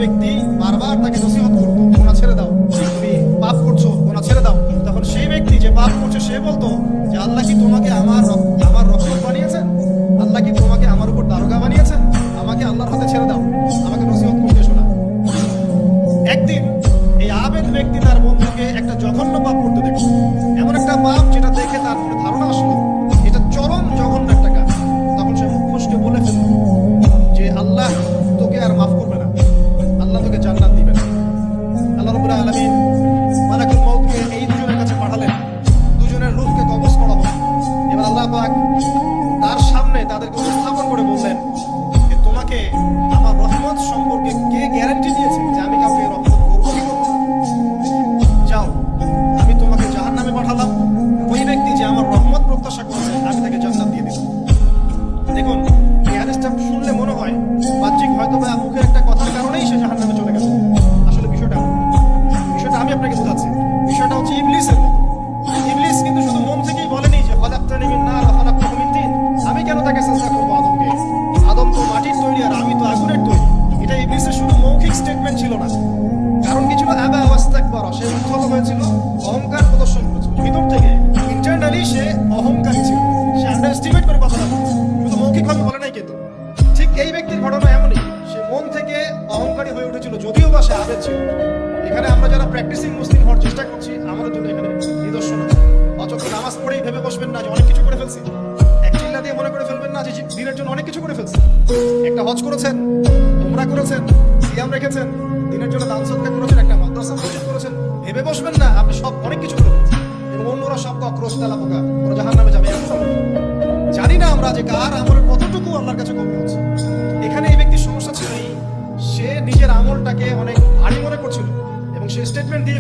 ব্যক্তি বারবার তাকে নসিহত করতো, গোনা ছেড়ে দাও, তুমি পাপ করছো, গোনা ছেড়ে দাও। তখন সেই ব্যক্তি যে পাপ করছে সে বলতো যে আল্লাহ কি তোমাকে আমার রক্ষক বানিয়েছেন? আল্লাহ কি তোমাকে আমার উপর দারোগা বানিয়েছেন? আমাকে আল্লাহর হাতে ছেড়ে দাও, আমাকে নসিহত করতে শোনা। একদিন এই আবেদ ব্যক্তি তার বন্ধুকে একটা জঘন্য পাপ করতে দেখল, এমন একটা পাপ যেটা দেখে তার মনে ধারণা আসলো এটা চরম জঘন্য একটা কাজ। তখন সে মুখ ফসকে বলে ফেলল যে আল্লাহ তোকে আর মাফ করবে না, আল্লাহ তোকে জান্নাত দিবে না। আল্লাহ রাব্বুল আলামিন মালাকুল মউতকে এই দুজনের কাছে পাঠালেন, দুজনের রূহকে কবজ করা হলো। এবার আল্লাহ পাক তার সামনে তাদেরকে উপস্থাপন করে বললেন যে তোমাকে আমার রহমত সম্পর্কে কে গ্যারান্টি দিয়েছে যে আমি কাউকে রহমত করবো কি করবো? যাও, আমি তোমাকে জাহান্নামে পাঠালাম, ওই ব্যক্তি যে আমার রহমত প্রত্যাশা করেছে আমি তাকে জান্নাত দিয়ে দিলাম। দেখুন, এই হাদিসটা শুনলে মনে হয় বাহ্যিক হয়তো বা মুখের একটা কথার কারণেই সে জাহান্নামে চলে গেল। আসলে বিষয়টা আমি আপনাকে বোঝাচ্ছি। বিষয়টা হচ্ছে ইবলিসের মতো। ইবলিস কিন্তু শুধু মন থেকেই বলেনি যে খলাকতানি মিন নার ওয়া খলাকতাহু মিন তিন, আমি কেন তাকে সাজদা করব আদমকে? আদম তো মাটির তৈরি আর আমি তো আগুনের তৈরি। এটা ইবলিসের শুধু মৌখিক স্টেটমেন্ট ছিল না, কারণ কি ছিল? আবা ওয়াস্তাকবারা, সে উদ্ধত হয়েছিল, অহংকার প্রদর্শন করেছিল। ভিতর থেকে ইন্টারনালি সে অহংকারী ছিল, সে আন্ডারএস্টিমেট করে কথাটা বলেছে, শুধু মৌখিকভাবে বলে নাই। কিন্তু ঠিক এই ব্যক্তির ঘটনা এমনই, সে মন থেকে অহংকারী হয়ে উঠেছিল, যদিও বা সে আবেদ ছিল। এখানে আমরা যারা প্র্যাকটিসিং মুসলিম হওয়ার চেষ্টা করছি আমাদের জন্য এখানে নিদর্শন আছে। অযথা নামাজ পড়েই ভেবে বসবেন না যে অনেক কিছু করে ফেলছি, এক চিল্লা দিয়ে মনে করে ফেলবেন না যে দিনের জন্য অনেক কিছু করে ফেলছি। একটা হজ করেছেন, উমরা করেছেন, সিয়াম রেখেছেন, দিনের জন্য দান সদকা করেছেন, একটা মাদ্রাসা মসজিদ করেছেন, ভেবে বসবেন না আপনি সব অনেক কিছু করে ফেলছেন এবং অন্যরা সব কক্রোচ তেলা পোকা, ওরা জাহান্নামে যাবে। জানি না আমরা যে কার আমলের কতটুকু আল্লাহর কাছে কবুল হচ্ছে। এখানে এই ব্যক্তির সমস্যা ছিল, সে নিজের আমলটাকে অনেক ভারী মনে করছিল এবং সে স্টেটমেন্ট দিয়ে